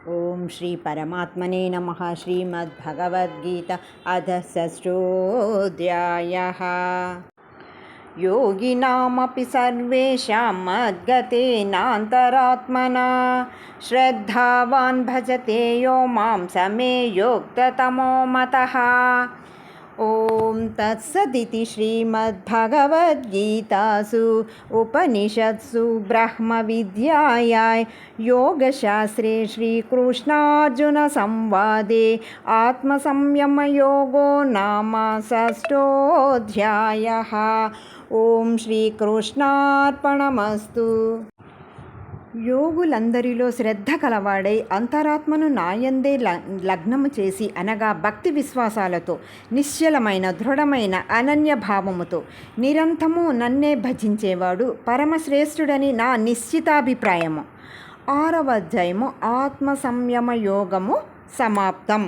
ఓం శ్రీ పరమాత్మనే నమః. శ్రీమద్భగవద్గీత అథ షష్ఠోऽధ్యాయः. యోగినామపి సర్వేషాం మద్గతేనాంతరాత్మనా శ్రద్ధావాన్ భజతే యో మాం సమే యోక్తతమో మతః. ఓం తత్సదితి శ్రీమద్భగవద్గీతాసు ఉపనిషత్సు బ్రహ్మవిద్యాయాం యోగశాస్త్రే శ్రీకృష్ణార్జున సంవాదే ఆత్మసంయమయోగో నామ షష్ఠోऽధ్యాయः. ఓం శ్రీకృష్ణార్పణమస్తు. యోగులందరిలో శ్రద్ధ కలవాడై అంతరాత్మను నాయందే లగ్నము చేసి అనగా భక్తి విశ్వాసాలతో నిశ్చలమైన దృఢమైన అనన్య భావముతో నిరంతరము నన్నే భజించేవాడు పరమశ్రేష్ఠుడని నా నిశ్చితాభిప్రాయము. 6వ అధ్యాయము ఆత్మ సంయమ యోగము సమాప్తం.